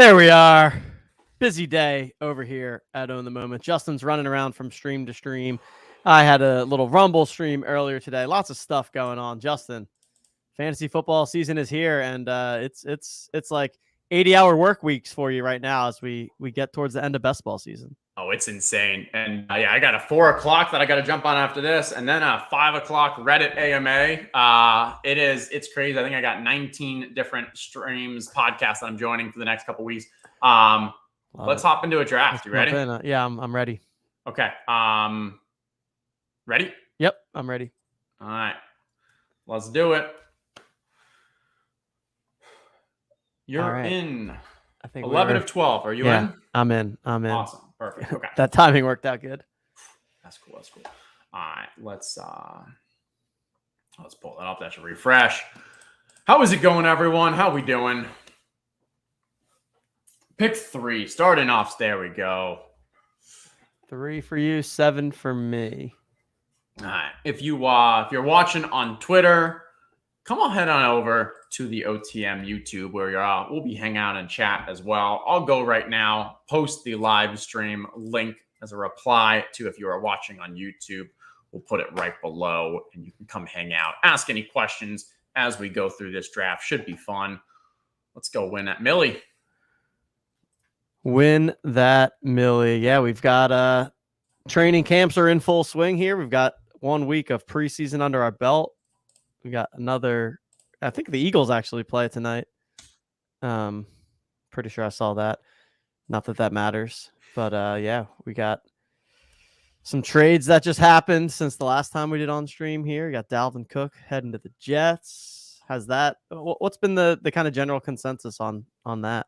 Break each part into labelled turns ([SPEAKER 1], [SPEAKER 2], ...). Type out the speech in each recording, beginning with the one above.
[SPEAKER 1] There we are. Busy day over here at Own the Moment. Justin's running around from stream to stream. I had a little Rumble stream earlier today. Lots of stuff going on. Justin, fantasy football season is here, and it's like 80-hour work weeks for you right now as we get towards the end of best ball season.
[SPEAKER 2] Oh, it's insane. And yeah, I got a 4 o'clock that I got to jump on after this, and then a 5 o'clock Reddit AMA. It's crazy. I think I got 19 different streams, podcasts that I'm joining for the next couple weeks. Let's hop into a draft. You ready?
[SPEAKER 1] Yeah, I'm ready.
[SPEAKER 2] Okay. Ready?
[SPEAKER 1] Yep, I'm ready.
[SPEAKER 2] All right. Let's do it. You're in. I think 11 of 12. Are you in?
[SPEAKER 1] I'm in.
[SPEAKER 2] Awesome. Perfect. Okay.
[SPEAKER 1] That timing worked out good.
[SPEAKER 2] That's cool. All right. Let's pull that up. That should refresh. How is it going, everyone? How we doing? Pick 3. Starting off. There we go.
[SPEAKER 1] 3 for you, 7 for me.
[SPEAKER 2] All right. If you're watching on Twitter, come on, head on over to the OTM YouTube where we'll be hanging out and chat as well. I'll go right now, post the live stream link as a reply to if you are watching on YouTube. We'll put it right below and you can come hang out, ask any questions as we go through this draft. Should be fun. Let's go win that Millie.
[SPEAKER 1] Win that Millie. Yeah, we've got training camps are in full swing here. We've got 1 week of preseason under our belt. We got another. I think the Eagles actually play tonight. Pretty sure I saw that. Not that that matters, but yeah, we got some trades that just happened since the last time we did on stream here. We got Dalvin Cook heading to the Jets. What's been the kind of general consensus on that?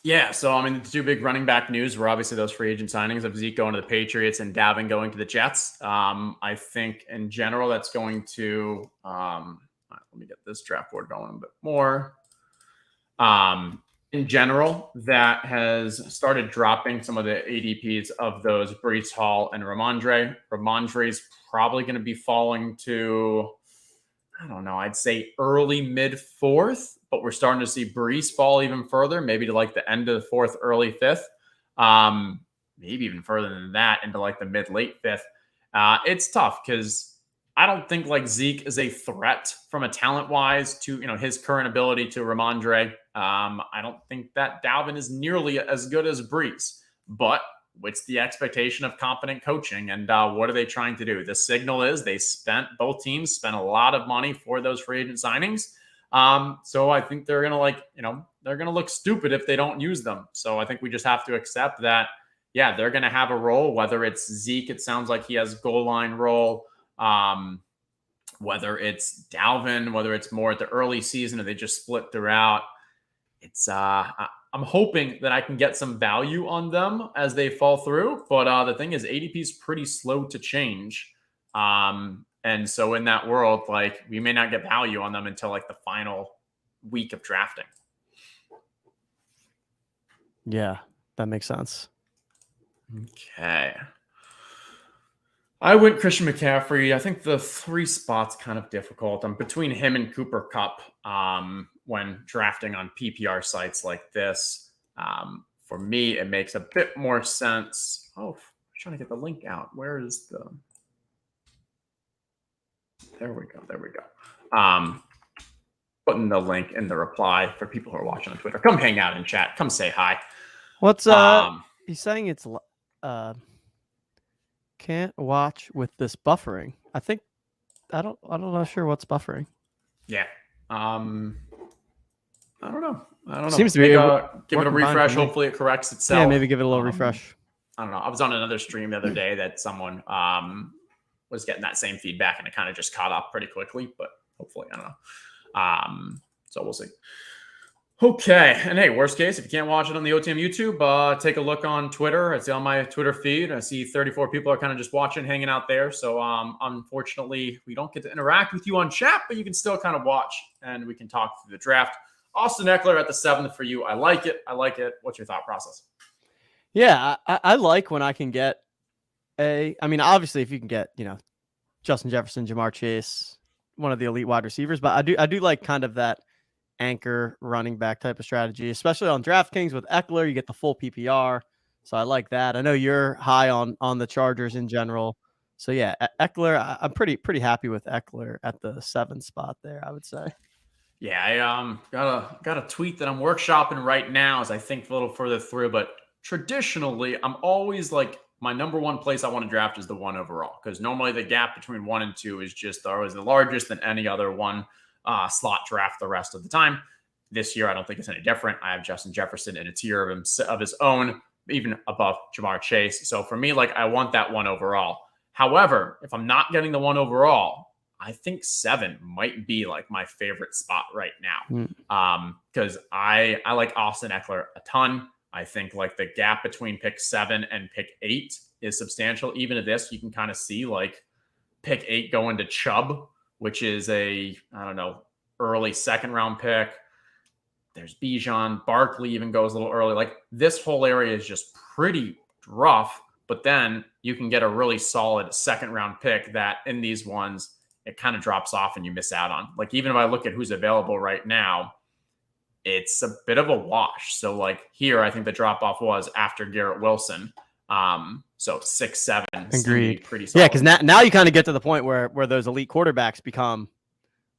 [SPEAKER 2] Yeah, so I mean, the 2 big running back news were obviously those free agent signings of Zeke going to the Patriots and Dalvin going to the Jets. I think in general that's going to let me get this draft board going a bit more. In general, that has started dropping some of the ADPs of those Breece Hall and Ramondre. Ramondre's probably going to be falling to, I don't know, I'd say early mid 4th, but we're starting to see Breece fall even further, maybe to like the end of the 4th, early 5th, maybe even further than that into like the mid late 5th. It's tough because I don't think like Zeke is a threat from a talent wise to, his current ability to Ramondre. I don't think that Dalvin is nearly as good as Breece, but what's the expectation of competent coaching and what are they trying to do? The signal is both teams spent a lot of money for those free agent signings. So I think they're going to they're going to look stupid if they don't use them. So I think we just have to accept that, yeah, they're going to have a role, whether it's Zeke, it sounds like he has goal line role. Whether it's Dalvin, whether it's more at the early season or they just split throughout, I'm hoping that I can get some value on them as they fall through. But the thing is, ADP is pretty slow to change. And so in that world, like we may not get value on them until like the final week of drafting.
[SPEAKER 1] Yeah, that makes sense.
[SPEAKER 2] Okay. I went Christian McCaffrey. I think the 3 spot's kind of difficult. I'm between him and Cooper Kupp when drafting on PPR sites like this. For me, it makes a bit more sense. Oh, I'm trying to get the link out. Where is the... There we go. Putting the link in the reply for people who are watching on Twitter. Come hang out in chat. Come say hi.
[SPEAKER 1] What's he's saying it's can't watch with this buffering. I think I don't know sure what's buffering.
[SPEAKER 2] Yeah. I don't know.
[SPEAKER 1] Seems to be
[SPEAKER 2] give it a refresh. Hopefully it corrects itself.
[SPEAKER 1] Yeah, maybe give it a little refresh.
[SPEAKER 2] I don't know. I was on another stream the other day that someone was getting that same feedback and it kind of just caught up pretty quickly, but hopefully, I don't know. So we'll see. Okay. And hey, worst case, if you can't watch it on the OTM YouTube, take a look on Twitter. It's on my Twitter feed. I see 34 people are kind of just watching, hanging out there. So unfortunately, we don't get to interact with you on chat, but you can still kind of watch and we can talk through the draft. Austin Eckler at the 7th for you. I like it. What's your thought process?
[SPEAKER 1] Yeah, I like when I can get obviously if you can get, Justin Jefferson, Jamar Chase, one of the elite wide receivers, but I do like kind of that anchor running back type of strategy, especially on DraftKings with Eckler. You get the full PPR. So I like that. I know you're high on the Chargers in general. So yeah, Eckler, I'm pretty happy with Eckler at the 7 spot there, I would say.
[SPEAKER 2] Yeah, I got a tweet that I'm workshopping right now as I think a little further through. But traditionally, I'm always like, my number one place I want to draft is the 1 overall, because normally the gap between 1 and 2 is just always the largest than any other one slot draft the rest of the time. This year, I don't think it's any different. I have Justin Jefferson in a tier of his own, even above Jamar Chase. So for me, like, I want that 1 overall. However, if I'm not getting the 1 overall, I think 7 might be like my favorite spot right now. Because I like Austin Eckler a ton. I think like the gap between pick 7 and pick 8 is substantial. Even at this, you can kind of see like pick 8 going to Chubb, which is I don't know, early 2nd round pick. There's Bijan. Barkley even goes a little early. Like, this whole area is just pretty rough, but then you can get a really solid 2nd round pick that in these ones, it kind of drops off and you miss out on. Like, even if I look at who's available right now, it's a bit of a wash. So like here, I think the drop off was after Garrett Wilson. So 6, 7.
[SPEAKER 1] Agreed.
[SPEAKER 2] Pretty solid.
[SPEAKER 1] Yeah, because now you kind of get to the point where those elite quarterbacks become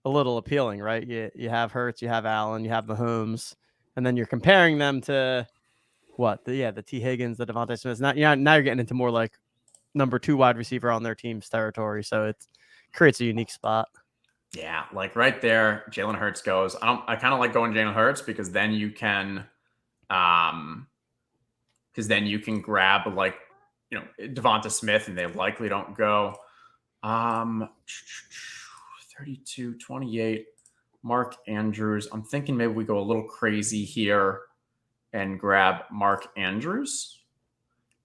[SPEAKER 1] a little appealing, right? You have Hurts, you have Allen, you have Mahomes, and then you're comparing them to what? The T. Higgins, the Devontae Smiths. Now you're getting into more like number 2 wide receiver on their team's territory. So it creates a unique spot.
[SPEAKER 2] Yeah, like right there, Jalen Hurts goes. I kind of like going Jalen Hurts because then you can, grab like, Devonta Smith, and they likely don't go. 32, 28, Mark Andrews. I'm thinking maybe we go a little crazy here and grab Mark Andrews,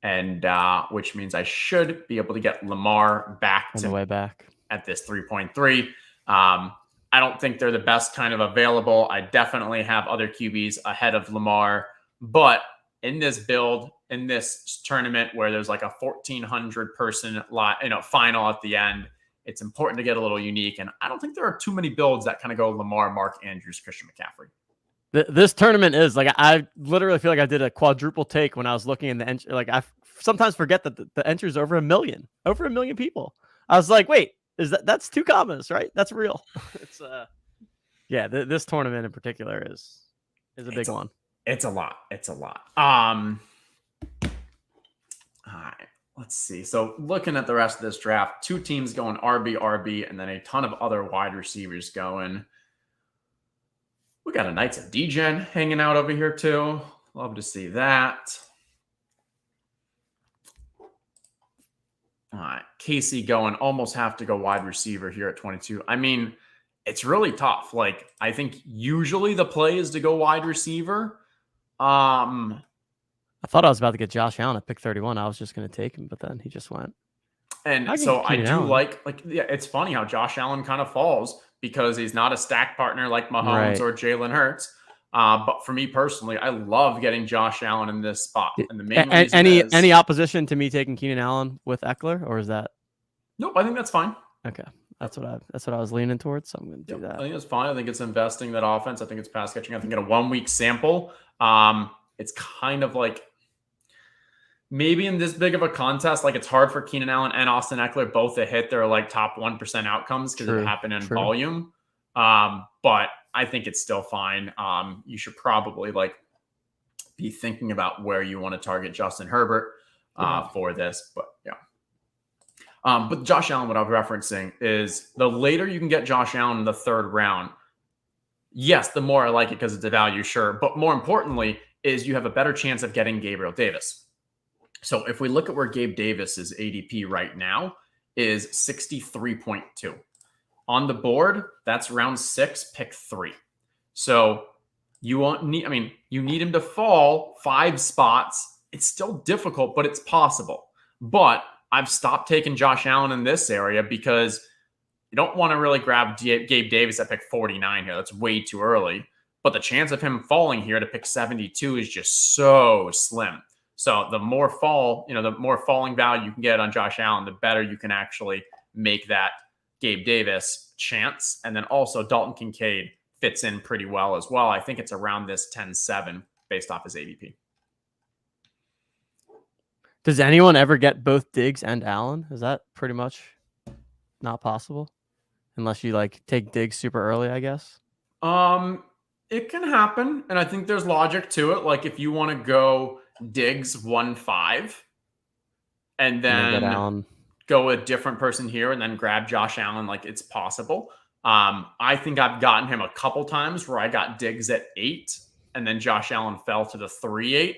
[SPEAKER 2] and which means I should be able to get Lamar back
[SPEAKER 1] on the way back
[SPEAKER 2] at this 3.3. I don't think they're the best kind of available. I definitely have other QBs ahead of Lamar, but in this build, in this tournament where there's like a 1,400 person final at the end, it's important to get a little unique. And I don't think there are too many builds that kind of go Lamar, Mark Andrews, Christian McCaffrey.
[SPEAKER 1] This tournament is like, I literally feel like I did a quadruple take when I was looking in the entry. Like, I sometimes forget that the entry is over a million people. I was like, wait, that's 2 commas, right? That's real. It's this tournament in particular is a big one.
[SPEAKER 2] It's a lot. All right, let's see. So looking at the rest of this draft, 2 teams going RB, and then a ton of other wide receivers going. We got a Knights of Degen hanging out over here too. Love to see that. All right, Casey going, almost have to go wide receiver here at 22. I mean, it's really tough. Like, I think usually the play is to go wide receiver.
[SPEAKER 1] I thought I was about to get Josh Allen at pick 31. I was just going to take him, but then he just went.
[SPEAKER 2] And so I do like, yeah, it's funny how Josh Allen kind of falls because he's not a stack partner like Mahomes or Jalen Hurts. But for me personally, I love getting Josh Allen in this spot. And the main reason is,
[SPEAKER 1] any opposition to me taking Keenan Allen with Eckler, or is that?
[SPEAKER 2] Nope, I think that's fine.
[SPEAKER 1] Okay, that's what I was leaning towards. So I'm going to do that.
[SPEAKER 2] I think it's fine. I think it's investing that offense. I think it's pass catching. I think in a 1-week sample, it's kind of like maybe in this big of a contest, like it's hard for Keenan Allen and Austin Eckler both to hit their like top 1% outcomes because it happened in volume. But I think it's still fine. You should probably like be thinking about where you want to target Justin Herbert for this. But yeah. But Josh Allen, what I'm referencing is the later you can get Josh Allen in the 3rd round, yes, the more I like it because it's a value, sure. But more importantly is you have a better chance of getting Gabriel Davis. So if we look at where Gabe Davis's ADP right now is 63.2. On the board, that's round 6, pick 3. So you need him to fall 5 spots. It's still difficult, but it's possible. But I've stopped taking Josh Allen in this area because you don't want to really grab Gabe Davis at pick 49 here. That's way too early. But the chance of him falling here to pick 72 is just so slim. So the more falling value you can get on Josh Allen, the better you can actually make that Gabe Davis chance. And then also Dalton Kincaid, fits in pretty well as well. I think it's around this 10-7 based off his ADP.
[SPEAKER 1] Does anyone ever get both Diggs and Allen? Is that pretty much not possible? Unless you like take Diggs super early, I guess.
[SPEAKER 2] It can happen, and I think there's logic to it. Like if you want to go Diggs 1-5 and
[SPEAKER 1] then get
[SPEAKER 2] then
[SPEAKER 1] Allen.
[SPEAKER 2] go a different person here and then grab Josh Allen, like it's possible. I think I've gotten him a couple times where I got Diggs at 8 and then Josh Allen fell to the 3-8.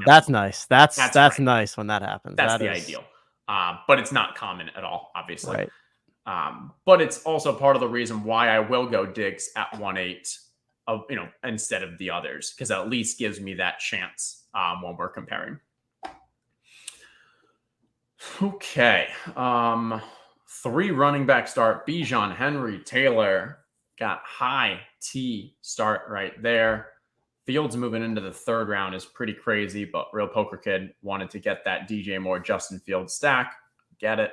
[SPEAKER 1] That's nice. That's nice when that happens.
[SPEAKER 2] That's the ideal. But it's not common at all, obviously.
[SPEAKER 1] Right.
[SPEAKER 2] But it's also part of the reason why I will go Diggs at 1-8 of, instead of the others, because at least gives me that chance when we're comparing. Okay. 3 running back start. Bijan, Henry, Taylor got high T start right there. Fields moving into the 3rd round is pretty crazy, but Real Poker Kid wanted to get that DJ Moore, Justin Fields stack. Get it.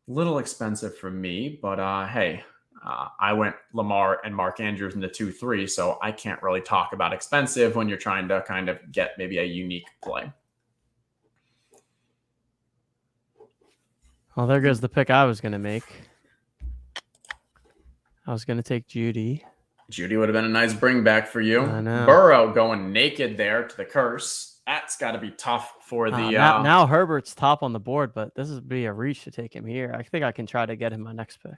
[SPEAKER 2] Little expensive for me, but hey, I went Lamar and Mark Andrews in the 2-3, so I can't really talk about expensive when you're trying to kind of get maybe a unique play.
[SPEAKER 1] Well, there goes the pick I was going to make. I was going to take Judy.
[SPEAKER 2] Judy would have been a nice bring back for you.
[SPEAKER 1] I know.
[SPEAKER 2] Burrow going naked there to the curse. That's got to be tough for the...
[SPEAKER 1] Now Herbert's top on the board, but this would be a reach to take him here. I think I can try to get him my next pick.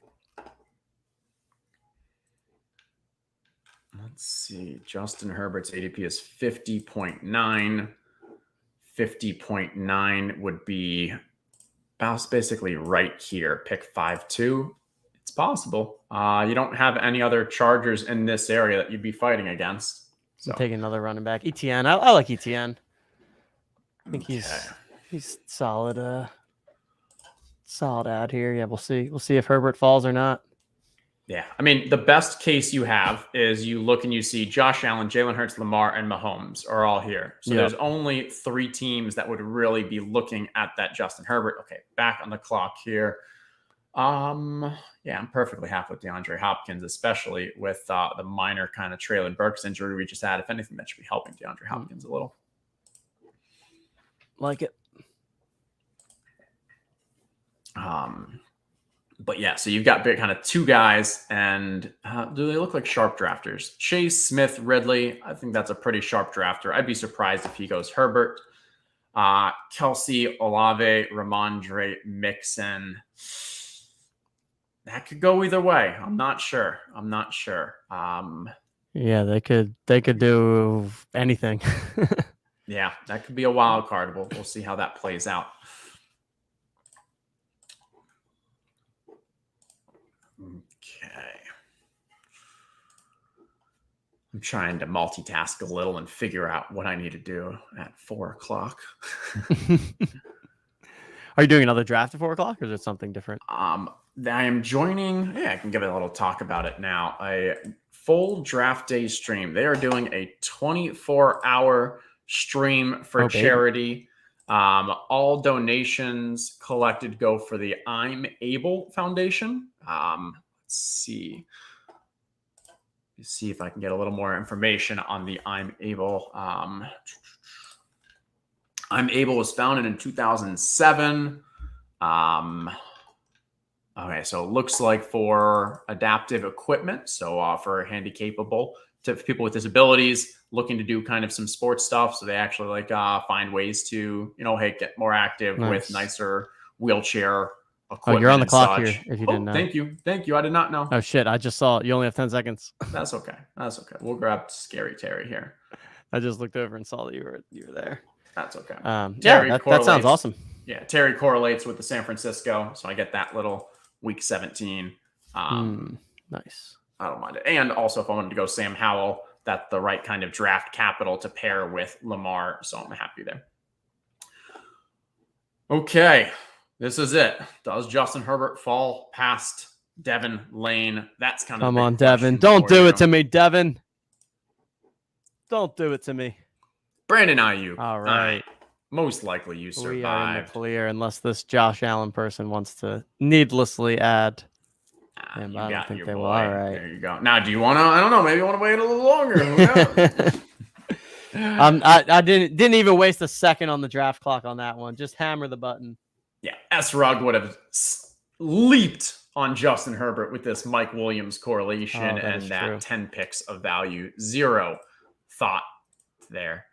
[SPEAKER 2] Let's see. Justin Herbert's ADP is 50.9. 50.9 would be basically right here. Pick 5-2. It's possible. You don't have any other Chargers in this area that you'd be fighting against. So
[SPEAKER 1] take another running back. ETN. I like ETN. I think he's solid. Solid ad here. Yeah, we'll see. We'll see if Herbert falls or not.
[SPEAKER 2] Yeah, I mean, the best case you have is you look and you see Josh Allen, Jalen Hurts, Lamar, and Mahomes are all here. So there's only 3 teams that would really be looking at that Justin Herbert. Okay, back on the clock here. Yeah, I'm perfectly happy with DeAndre Hopkins, especially with the minor kind of Traylon Burks injury we just had. If anything, that should be helping DeAndre Hopkins a little.
[SPEAKER 1] Like it.
[SPEAKER 2] But yeah, so you've got kind of 2 guys, and do they look like sharp drafters? Chase, Smith, Ridley. I think that's a pretty sharp drafter. I'd be surprised if he goes Herbert. Kelsey, Olave, Ramondre, Mixon. That could go either way. I'm not sure.
[SPEAKER 1] Yeah, they could do anything.
[SPEAKER 2] Yeah, that could be a wild card. We'll see how that plays out. Okay. I'm trying to multitask a little and figure out what I need to do at 4:00.
[SPEAKER 1] Are you doing another draft at 4:00, or is it something different?
[SPEAKER 2] I am joining. Yeah, I can give it a little talk about it now. A full draft day stream. They are doing a 24-hour stream for charity. All donations collected go for the I'm Able Foundation. Let's see. Let's see if I can get a little more information on the I'm Able. I'm Able was founded in 2007. Okay, so it looks like for adaptive equipment, so for handicapable to people with disabilities looking to do kind of some sports stuff. So they actually find ways to, hey, get more active with nicer wheelchair equipment.
[SPEAKER 1] Oh, you're on the clock here if you didn't know.
[SPEAKER 2] Thank you. I did not know.
[SPEAKER 1] Oh, shit. I just saw it. You only have 10 seconds.
[SPEAKER 2] That's okay. We'll grab Scary Terry here.
[SPEAKER 1] I just looked over and saw that you were there.
[SPEAKER 2] That's okay.
[SPEAKER 1] That sounds awesome.
[SPEAKER 2] Yeah, Terry correlates with the San Francisco, so I get that little week 17.
[SPEAKER 1] Nice.
[SPEAKER 2] I don't mind it. And also, if I wanted to go Sam Howell, that's the right kind of draft capital to pair with Lamar, so I'm happy there. Okay, this is it. Does Justin Herbert fall past Devin Lane? That's kind of
[SPEAKER 1] come on, Devin. Don't do it to me, Devin. Don't do it to me.
[SPEAKER 2] Brandon Ayuk.
[SPEAKER 1] All right.
[SPEAKER 2] Most likely you survived.
[SPEAKER 1] We are in the clear unless this Josh Allen person wants to needlessly add. Damn,
[SPEAKER 2] You
[SPEAKER 1] I don't
[SPEAKER 2] got
[SPEAKER 1] think
[SPEAKER 2] your
[SPEAKER 1] they will.
[SPEAKER 2] boy.
[SPEAKER 1] All right.
[SPEAKER 2] There you go. Now, do you want to? I don't know. Maybe you want to wait a little longer. Who knows?
[SPEAKER 1] I didn't even waste a second on the draft clock on that one. Just hammer the button.
[SPEAKER 2] Yeah, S-Rug would have leaped on Justin Herbert with this Mike Williams correlation and that
[SPEAKER 1] true.
[SPEAKER 2] 10 picks of value. Zero thought there.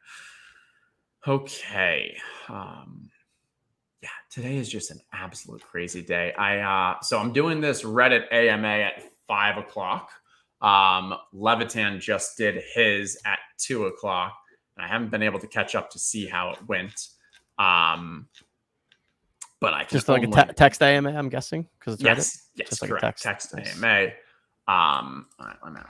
[SPEAKER 2] Okay. Yeah, today is just an absolute crazy day. So I'm doing this Reddit AMA at 5 o'clock. Levitan just did his at 2 o'clock, and I haven't been able to catch up to see how it went. But I can
[SPEAKER 1] just like a text AMA, I'm guessing, because it's Reddit.
[SPEAKER 2] Yes,
[SPEAKER 1] just
[SPEAKER 2] correct.
[SPEAKER 1] Like
[SPEAKER 2] text
[SPEAKER 1] nice.
[SPEAKER 2] AMA. All right, let me know.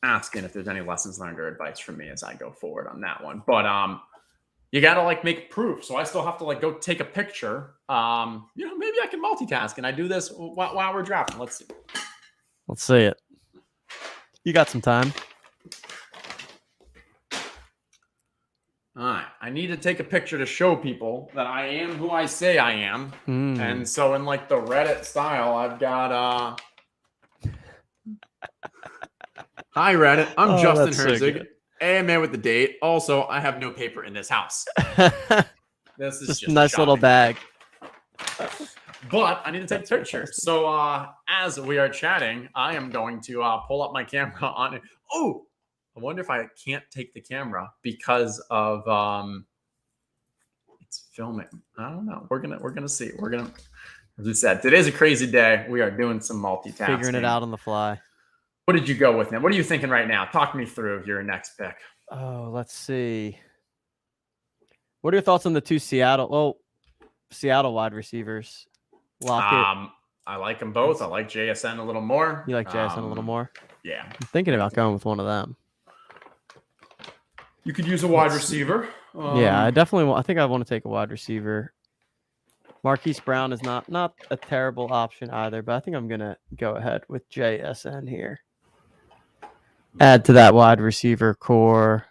[SPEAKER 2] Asking if there's any lessons learned or advice from me as I go forward on that one. But you gotta like make proof. So I still have to like go take a picture. Maybe I can multitask and I do this while we're drafting. Let's see.
[SPEAKER 1] Let's see it. You got some time.
[SPEAKER 2] All right. I need to take a picture to show people that I am who I say I am. And so in like the Reddit style, I've got Hi, Reddit. I'm Justin Herzig. So AMA with the date. Also, I have no paper in this house. This is just a
[SPEAKER 1] nice little bag.
[SPEAKER 2] But I need to take pictures. So as we are chatting, I am going to pull up my camera on it. Oh, I wonder if I can't take the camera because of it's filming. I don't know. We're gonna see. As we said, today's a crazy day. We are doing some multitasking.
[SPEAKER 1] Figuring it out on the fly.
[SPEAKER 2] What did you go with, man? What are you thinking right now? Talk me through your next pick.
[SPEAKER 1] Oh, let's see. What are your thoughts on the two Seattle wide receivers? Lockett.
[SPEAKER 2] I like them both. I like JSN a little more.
[SPEAKER 1] You like JSN a little more?
[SPEAKER 2] Yeah.
[SPEAKER 1] I'm thinking about going with one of them.
[SPEAKER 2] You could use a wide receiver.
[SPEAKER 1] Yeah, I definitely want. I think I want to take a wide receiver. Marquise Brown is not a terrible option either, but I think I'm gonna go ahead with JSN here. Add to that wide receiver core.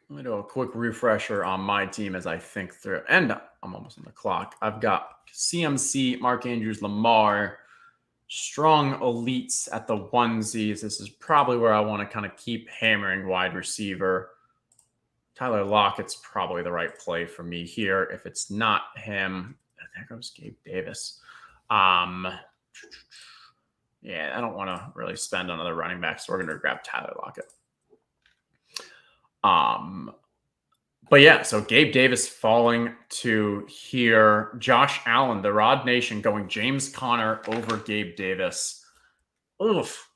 [SPEAKER 2] Let me do a quick refresher on my team as I think through. And I'm almost on the clock. I've got CMC, Mark Andrews, Lamar, strong elites at the onesies. This is probably where I want to kind of keep hammering wide receiver. Tyler Lockett's probably the right play for me here. If it's not him, there goes Gabe Davis. Yeah, I don't want to really spend on another running back, so we're going to grab Tyler Lockett. But yeah, so Gabe Davis falling to here. Josh Allen, the Rod Nation, going James Conner over Gabe Davis. Oof.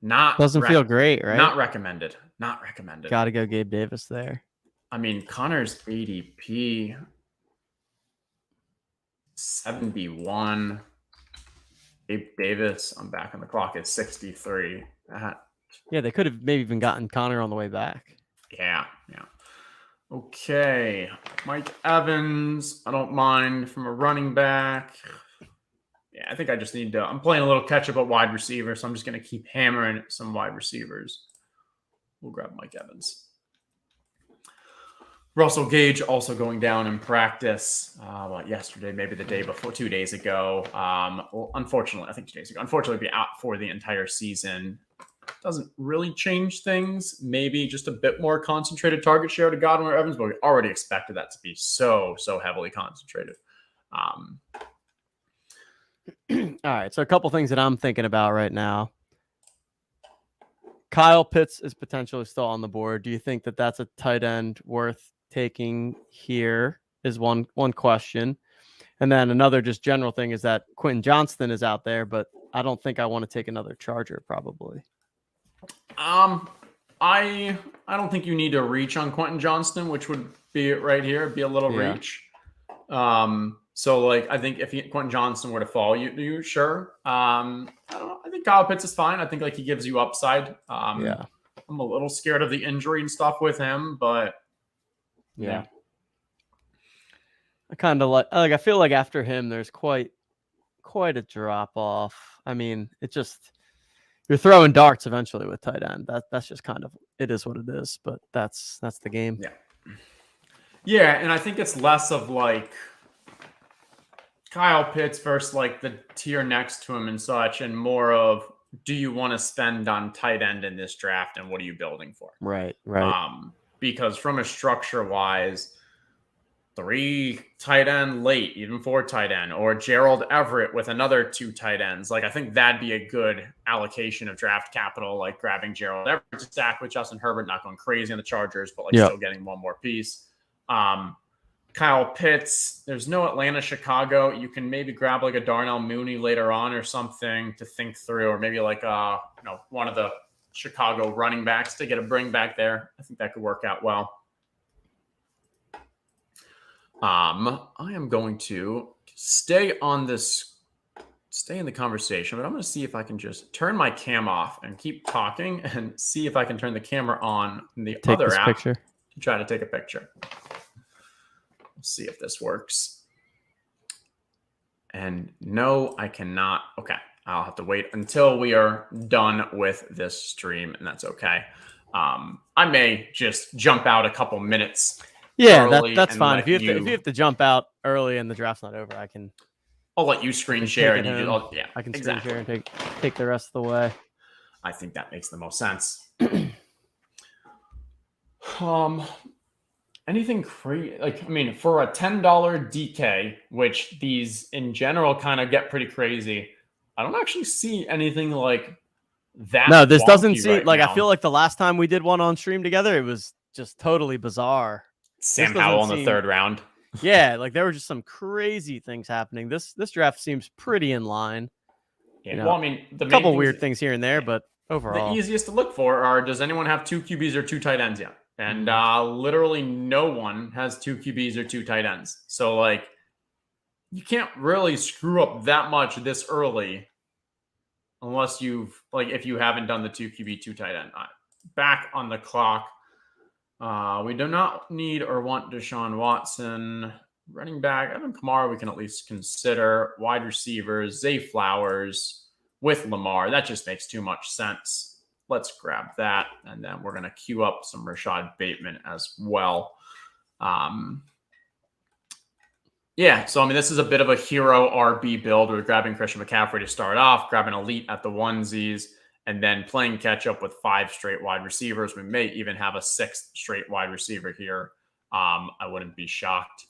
[SPEAKER 1] Doesn't feel great, right?
[SPEAKER 2] Not recommended. Not recommended.
[SPEAKER 1] Got to go Gabe Davis there.
[SPEAKER 2] I mean, Connor's ADP 71. Gabe Davis, I'm back on the clock at 63.
[SPEAKER 1] Yeah, they could have maybe even gotten Connor on the way back.
[SPEAKER 2] Yeah. Okay. Mike Evans, I don't mind from a running back. Yeah, I think I just need to. I'm playing a little catch up at wide receiver, so I'm just going to keep hammering some wide receivers. We'll grab Mike Evans. Russell Gage also going down in practice. Yesterday, maybe the day before, 2 days ago. Unfortunately, I think 2 days ago. Unfortunately, be out for the entire season. Doesn't really change things. Maybe just a bit more concentrated target share to Godwin or Evans, but we already expected that to be so heavily concentrated.
[SPEAKER 1] All right, so a couple things that I'm thinking about right now. Kyle Pitts is potentially still on the board. Do you think that that's a tight end worth taking here is one question. And then another just general thing is that Quentin Johnston is out there, but I don't think I want to take another Charger probably.
[SPEAKER 2] I don't think you need to reach on Quentin Johnston, which would be it right here. It'd be a little reach. So like I think if Quentin Johnston were to fall, you sure. I don't know. I think Kyle Pitts is fine. I think like he gives you upside. I'm a little scared of the injury and stuff with him, but
[SPEAKER 1] yeah. I kind of like I feel like after him there's quite a drop off. I mean, it just you're throwing darts eventually with tight end. That's just kind of it is what it is. But that's the game.
[SPEAKER 2] Yeah, and I think it's less of like Kyle Pitts versus like the tier next to him and such, and more of do you want to spend on tight end in this draft and what are you building for?
[SPEAKER 1] Right.
[SPEAKER 2] Because from a structure wise, 3 tight end late, even 4 tight end, or Gerald Everett with another 2 tight ends. Like I think that'd be a good allocation of draft capital, like grabbing Gerald Everett to stack with Justin Herbert, not going crazy on the Chargers, but like still getting one more piece. Kyle Pitts, there's no Atlanta, Chicago. You can maybe grab like a Darnell Mooney later on or something to think through, or maybe like one of the Chicago running backs to get a bring back there. I think that could work out well. I am going to stay in the conversation, but I'm going to see if I can just turn my cam off and keep talking and see if I can turn the camera on in the other app
[SPEAKER 1] picture
[SPEAKER 2] to try to take a picture. Let's see if this works. And no, I cannot. Okay. I'll have to wait until we are done with this stream, and that's okay. I may just jump out a couple minutes.
[SPEAKER 1] Yeah, that's fine. If you have to jump out early and the draft's not over,
[SPEAKER 2] I'll let you screen share and
[SPEAKER 1] I can screen share and take the rest of the way.
[SPEAKER 2] I think that makes the most sense. Anything crazy? Like, I mean, for a $10 DK, which these in general kind of get pretty crazy, I don't actually see anything like that.
[SPEAKER 1] No, this doesn't seem
[SPEAKER 2] right
[SPEAKER 1] like
[SPEAKER 2] now.
[SPEAKER 1] I feel like the last time we did one on stream together, it was just totally bizarre.
[SPEAKER 2] Sam Howell in the 3rd round.
[SPEAKER 1] Yeah, like there were just some crazy things happening. This draft seems pretty in line.
[SPEAKER 2] Yeah, well, I mean,
[SPEAKER 1] a couple weird things here and there, but overall,
[SPEAKER 2] the easiest to look for are: does anyone have 2 QBs or 2 tight ends yet? And literally no one has 2 QBs or 2 tight ends. So like, you can't really screw up that much this early, unless if you haven't done the 2 QB 2 tight end. Back on the clock. We do not need or want Deshaun Watson. Running back, Evan Kamara, we can at least consider. Wide receivers, Zay Flowers with Lamar. That just makes too much sense. Let's grab that. And then we're going to queue up some Rashad Bateman as well. Yeah, so I mean, this is a bit of a hero RB build. We're grabbing Christian McCaffrey to start off, grabbing Elite at the onesies, and then playing catch up with 5 straight wide receivers. We may even have a 6th straight wide receiver here. I wouldn't be shocked.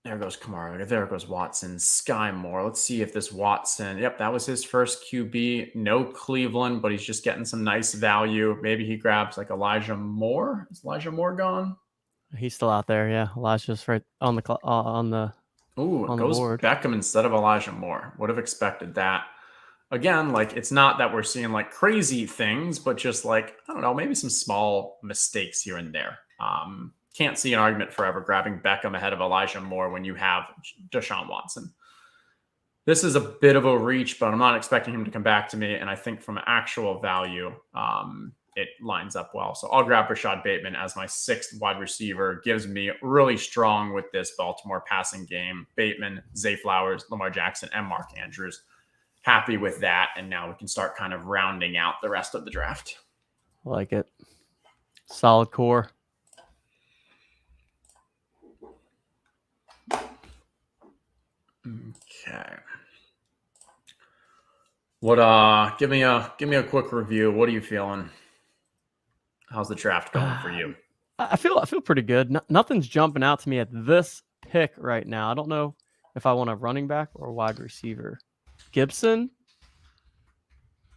[SPEAKER 2] There goes Kamara. There goes Watson. Sky Moore. Let's see if this Watson. Yep, that was his first QB. No Cleveland, but he's just getting some nice value. Maybe he grabs like Elijah Moore. Is Elijah Moore gone?
[SPEAKER 1] He's still out there. Yeah, Elijah's right on the
[SPEAKER 2] Ooh,
[SPEAKER 1] on
[SPEAKER 2] it goes
[SPEAKER 1] the board.
[SPEAKER 2] Beckham instead of Elijah Moore. Would have expected that. Again, like it's not that we're seeing like crazy things, but just like, I don't know, maybe some small mistakes here and there. Can't see an argument for ever grabbing Beckham ahead of Elijah Moore when you have Deshaun Watson. This is a bit of a reach, but I'm not expecting him to come back to me. And I think from actual value, it lines up well. So I'll grab Rashad Bateman as my 6th wide receiver. Gives me really strong with this Baltimore passing game. Bateman, Zay Flowers, Lamar Jackson, and Mark Andrews. Happy with that. And now we can start kind of rounding out the rest of the draft.
[SPEAKER 1] I like it. Solid core.
[SPEAKER 2] Okay. What give me a quick review. What are you feeling? How's the draft going for you?
[SPEAKER 1] I feel pretty good. Nothing's jumping out to me at this pick right now. I don't know if I want a running back or a wide receiver. Gibson,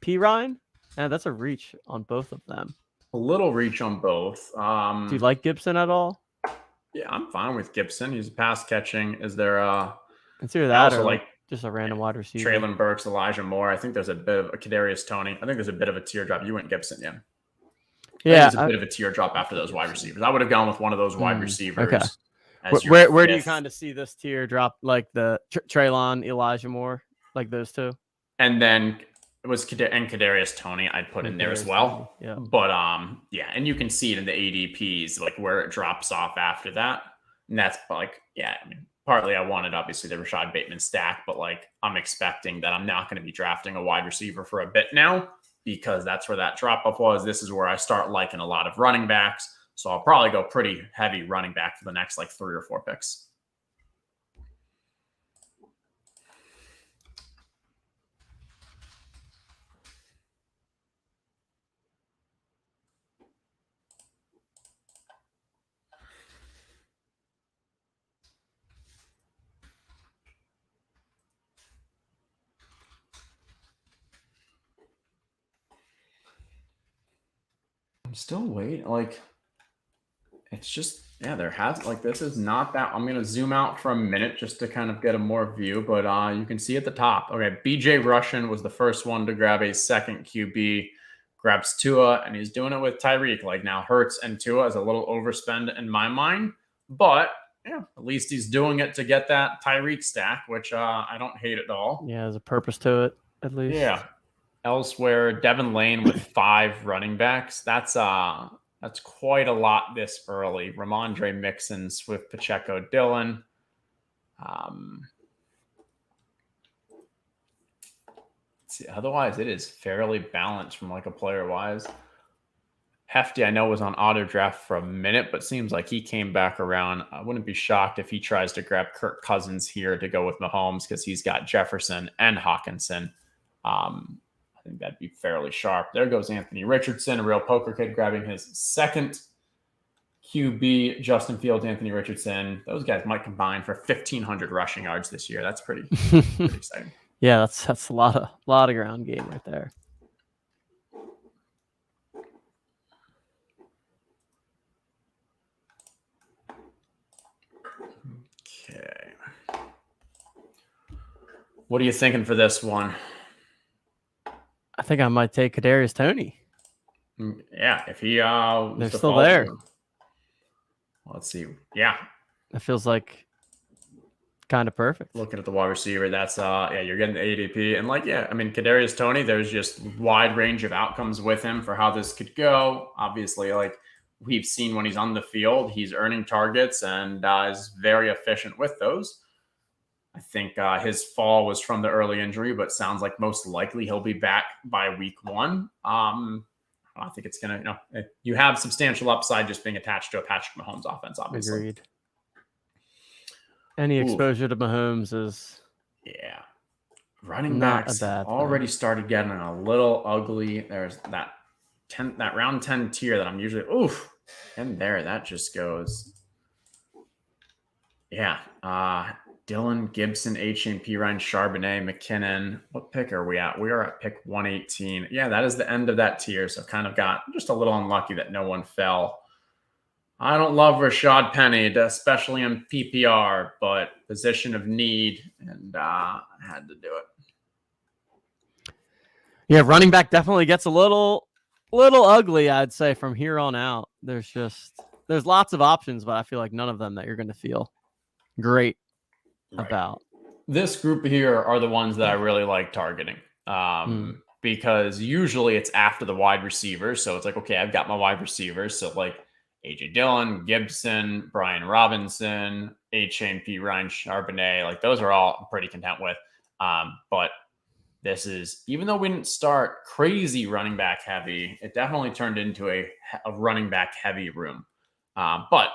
[SPEAKER 1] P. Ryan, and that's a reach on both of them.
[SPEAKER 2] A little reach on both.
[SPEAKER 1] Do you like Gibson at all?
[SPEAKER 2] Yeah, I'm fine with Gibson. He's pass catching. Is there
[SPEAKER 1] it's either that or like just a random wide receiver?
[SPEAKER 2] Traylon Burks, Elijah Moore. I think there's a bit of a Kadarius Toney. I think there's a bit of a teardrop. You went Gibson, yeah.
[SPEAKER 1] Yeah,
[SPEAKER 2] there's a bit of a teardrop after those wide receivers. I would have gone with one of those wide receivers.
[SPEAKER 1] Okay. Where do you kind of see this teardrop, like the Traylon, Elijah Moore, like those two?
[SPEAKER 2] And then it was Kadarius Toney I'd put in there as well.
[SPEAKER 1] Yeah.
[SPEAKER 2] But yeah, and you can see it in the ADPs, like where it drops off after that. And that's like, yeah, I mean, partly I wanted obviously the Rashad Bateman stack, but like I'm expecting that I'm not going to be drafting a wide receiver for a bit now because that's where that drop off was. This is where I start liking a lot of running backs. So I'll probably go pretty heavy running back for the next like 3 or 4 picks. I'm still waiting. Like, it's just, yeah, there has, like, this is not that. I'm going to zoom out for a minute just to kind of get a more view, but you can see at the top. Okay, BJ Russian was the first one to grab a second QB, grabs Tua, and he's doing it with Tyreek. Like, now Hurts and Tua is a little overspend in my mind, but yeah, at least he's doing it to get that Tyreek stack, which I don't hate at all.
[SPEAKER 1] Yeah, there's a purpose to it, at least.
[SPEAKER 2] Yeah. Elsewhere, Devin Lane with 5 running backs. That's quite a lot this early. Ramondre Mixon, Swift, Pacheco, Dillon. See, otherwise, it is fairly balanced from like a player wise. Hefty, I know, was on auto draft for a minute, but seems like he came back around. I wouldn't be shocked if he tries to grab Kirk Cousins here to go with Mahomes because he's got Jefferson and Hawkinson. I think that'd be fairly sharp. There goes Anthony Richardson, a real poker kid, grabbing his second QB. Justin Fields, Anthony Richardson. Those guys might combine for 1,500 rushing yards this year. That's pretty exciting.
[SPEAKER 1] Yeah, that's a lot of ground game right there.
[SPEAKER 2] Okay. What are you thinking for this one?
[SPEAKER 1] I think I might take Kadarius Toney.
[SPEAKER 2] Yeah, if he
[SPEAKER 1] they're still there.
[SPEAKER 2] Let's see. Yeah,
[SPEAKER 1] it feels like kind of perfect.
[SPEAKER 2] Looking at the wide receiver, that's yeah, you're getting the ADP, and like, yeah, I mean, Kadarius Toney, there's just wide range of outcomes with him for how this could go. Obviously, like we've seen when he's on the field, he's earning targets and is very efficient with those. I think his fall was from the early injury, but sounds like most likely he'll be back by week 1. I think it's going to, you have substantial upside just being attached to a Patrick Mahomes offense, obviously.
[SPEAKER 1] Agreed. Any exposure to Mahomes is
[SPEAKER 2] running backs already started getting a little ugly. There's that round 10 tier that I'm usually, and there, that just goes. Yeah. Dylan, Gibson, H&P, Ryan, Charbonnet, McKinnon. What pick are we at? We are at pick 118. Yeah, that is the end of that tier. So kind of got just a little unlucky that no one fell. I don't love Rashad Penny, especially in PPR, but position of need, and I had to do it.
[SPEAKER 1] Yeah, running back definitely gets a little ugly, I'd say, from here on out. There's lots of options, but I feel like none of them that you're going to feel great about.
[SPEAKER 2] This group here are the ones that I really like targeting because usually it's after the wide receivers. So it's like, okay, I've got my wide receivers. So like AJ Dillon, Gibson, Brian Robinson, H&P, Ryan Charbonnet, like those are all I'm pretty content with. But this is, even though we didn't start crazy running back heavy, it definitely turned into a running back heavy room. But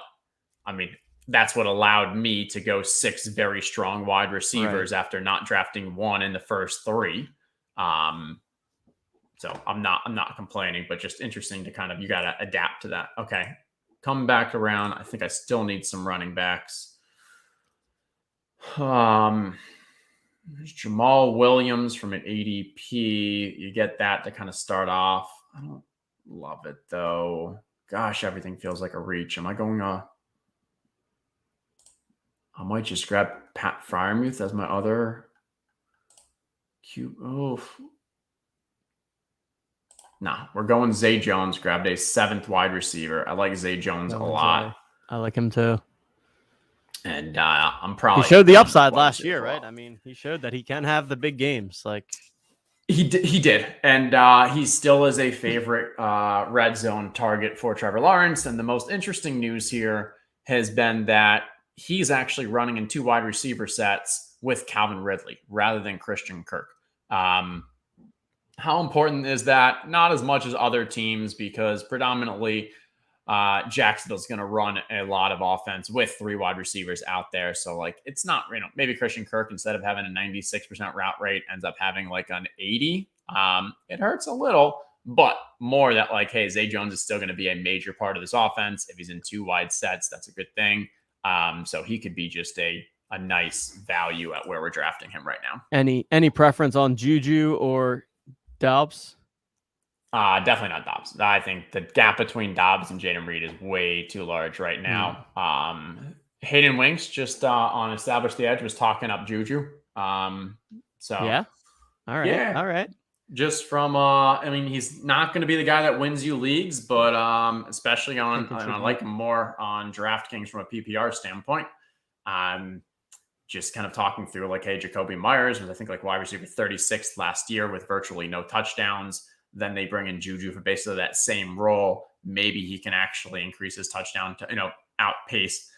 [SPEAKER 2] I mean, that's what allowed me to go 6 very strong wide receivers after not drafting one in the first 3. So I'm not complaining, but just interesting to kind of, you got to adapt to that. Okay. Come back around. I think I still need some running backs. There's Jamal Williams from an ADP. You get that to kind of start off. I don't love it though. Gosh, everything feels like a reach. Am I going I might just grab Pat Freiermuth as my other cube. Nah, we're going Zay Jones. Grabbed a 7th wide receiver. I like Zay Jones a lot.
[SPEAKER 1] I like him too.
[SPEAKER 2] And I'm probably.
[SPEAKER 1] He showed the upside last year, right? I mean, he showed that he can have the big games. Like
[SPEAKER 2] he did, and he still is a favorite red zone target for Trevor Lawrence. And the most interesting news here has been that he's actually running in 2 wide receiver sets with Calvin Ridley rather than Christian Kirk. How important is that? Not as much as other teams, because predominantly Jacksonville's going to run a lot of offense with 3 wide receivers out there. So like, it's not, maybe Christian Kirk, instead of having a 96% route rate, ends up having like an 80. It hurts a little, but more that like, hey, Zay Jones is still going to be a major part of this offense. If he's in 2 wide sets, that's a good thing. So he could be just a nice value at where we're drafting him right now.
[SPEAKER 1] Any preference on Juju or Dobbs?
[SPEAKER 2] Definitely not Dobbs. I think the gap between Dobbs and Jaden Reed is way too large right now. Hayden Winks, just on Establish the Edge, was talking up Juju. So
[SPEAKER 1] yeah. All right.
[SPEAKER 2] Yeah.
[SPEAKER 1] All right.
[SPEAKER 2] Just from, he's not going to be the guy that wins you leagues, but especially I like him more on DraftKings from a PPR standpoint. Just kind of talking through like, hey, Jacoby Myers was, I think, like wide receiver 36th last year with virtually no touchdowns. Then they bring in Juju for basically that same role. Maybe he can actually increase his touchdown to, outpace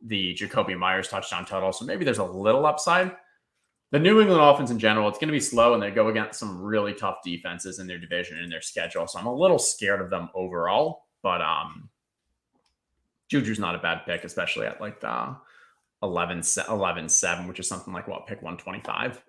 [SPEAKER 2] the Jacoby Myers touchdown total. So maybe there's a little upside. The New England offense in general, it's going to be slow, and they go against some really tough defenses in their division and in their schedule. So I'm a little scared of them overall, but Juju's not a bad pick, especially at like the 11-7, which is something like pick 125.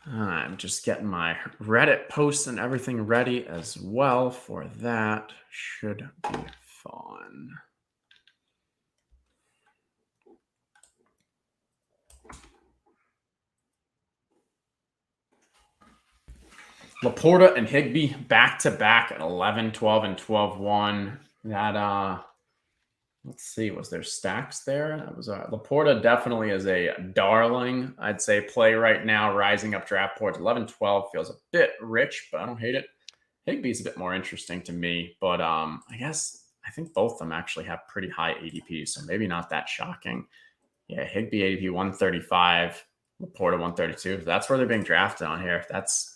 [SPEAKER 2] I'm just getting my Reddit posts and everything ready as well for that. Should be fun. Laporta and Higbee back-to-back at 11, 12, and 12-1. That, let's see, was there stacks there? That was Laporta definitely is a darling, I'd say, play right now, rising up draft boards. 11-12 feels a bit rich, but I don't hate it. Higbee's a bit more interesting to me, but I think both of them actually have pretty high ADP, so maybe not that shocking. Yeah, Higbee ADP 135, Laporta 132. That's where they're being drafted on here. That's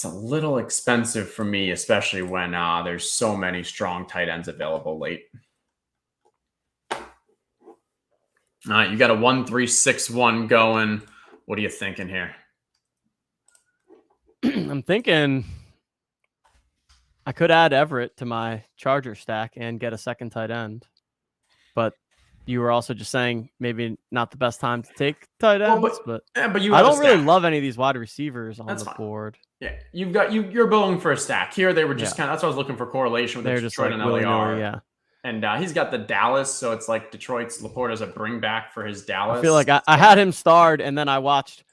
[SPEAKER 2] a little expensive for me, especially when there's so many strong tight ends available late. All right, you got a 1-3-6-1 going. What are you thinking here?
[SPEAKER 1] I'm thinking I could add Everett to my Charger stack and get a second tight end. But you were also just saying maybe not the best time to take tight ends. But you I don't really love any of these wide receivers on the board.
[SPEAKER 2] Yeah, you're building for a stack. Here they were just kind of, that's what I was looking for, correlation with Detroit and LAR.
[SPEAKER 1] Yeah.
[SPEAKER 2] And he's got the Dallas, so it's like Detroit's Laporta's a bring back for his Dallas.
[SPEAKER 1] I feel like I had him starred, and then I watched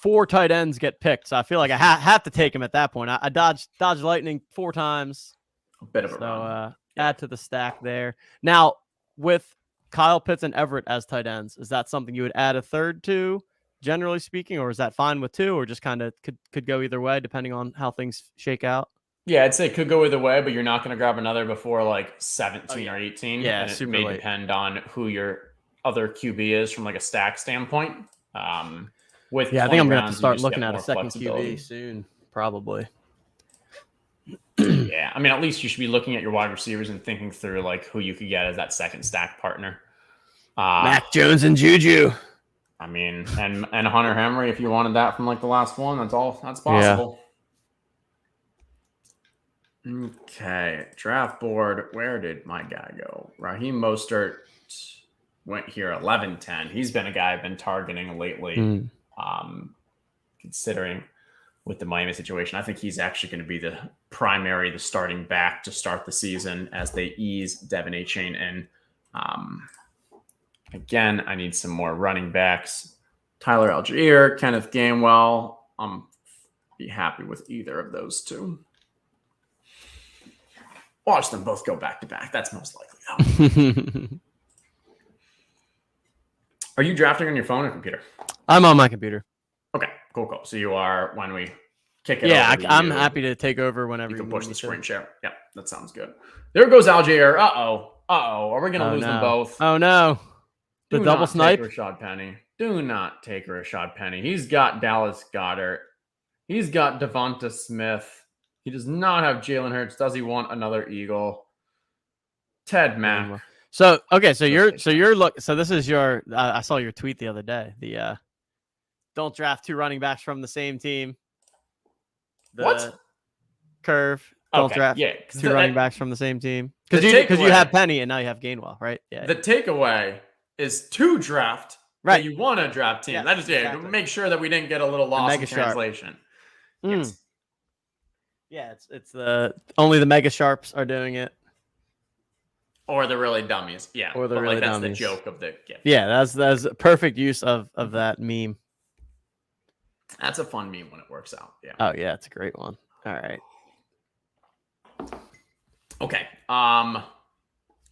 [SPEAKER 1] 4 tight ends get picked. So I feel like I have to take him at that point. I dodged lightning 4 times.
[SPEAKER 2] A bit of a run.
[SPEAKER 1] Add to the stack there. Now, with Kyle Pitts and Everett as tight ends, is that something you would add a third to, generally speaking, or is that fine with 2, or just kind of could go either way depending on how things shake out?
[SPEAKER 2] Yeah, I'd say it could go either way, but you're not going to grab another before like 17 or 18.
[SPEAKER 1] Yeah,
[SPEAKER 2] and it may
[SPEAKER 1] late.
[SPEAKER 2] Depend on who your other QB is from like a stack standpoint.
[SPEAKER 1] I think I'm going to have to start looking at a second QB soon, probably.
[SPEAKER 2] Yeah, at least you should be looking at your wide receivers and thinking through like who you could get as that second stack partner.
[SPEAKER 1] Mac Jones and Juju.
[SPEAKER 2] And Hunter Henry, if you wanted that from like the last one, that's possible. Yeah. Okay, draft board. Where did my guy go? Raheem Mostert went here 11-10. He's been a guy I've been targeting lately. Considering with the Miami situation, I think he's actually going to be the starting back to start the season as they ease Devin Achane in. Again, I need some more running backs. Tyler Algier, Kenneth Gainwell. Be happy with either of those two. Watch them both go back to back. That's most likely, though. Are you drafting on your phone or computer?
[SPEAKER 1] I'm on my computer.
[SPEAKER 2] Okay, cool. So you are, when we kick it
[SPEAKER 1] Yeah,
[SPEAKER 2] over to
[SPEAKER 1] I'm
[SPEAKER 2] you.
[SPEAKER 1] happy to take over whenever
[SPEAKER 2] You can push the screen
[SPEAKER 1] to.
[SPEAKER 2] share. Yeah, that sounds good. There goes Algier. Uh-oh. Are we going to lose them both?
[SPEAKER 1] Oh, no. The
[SPEAKER 2] Do
[SPEAKER 1] double
[SPEAKER 2] not
[SPEAKER 1] snipe?
[SPEAKER 2] take Rashad Penny. Do not take Rashad Penny. He's got Dallas Goedert. He's got Devonta Smith. He does not have Jalen Hurts. Does he want another Eagle? Ted Mack.
[SPEAKER 1] So you're so this is your I saw your tweet the other day. The don't draft 2 running backs from the same team.
[SPEAKER 2] What?
[SPEAKER 1] Curve. Don't draft 2 running backs from the same team. Because you have Penny and now you have Gainwell, right? Yeah.
[SPEAKER 2] The takeaway is to draft that you want to draft team. That is exactly. Make sure that we didn't get a little lost in translation. Yes.
[SPEAKER 1] Yeah, it's the only the mega sharps are doing it.
[SPEAKER 2] Or the really dummies. Yeah.
[SPEAKER 1] Or the really
[SPEAKER 2] that's
[SPEAKER 1] dummies.
[SPEAKER 2] the joke of the gift.
[SPEAKER 1] Yeah, that's perfect use of that meme.
[SPEAKER 2] That's a fun meme when it works out. Yeah.
[SPEAKER 1] Oh yeah, it's a great one. All right.
[SPEAKER 2] Okay.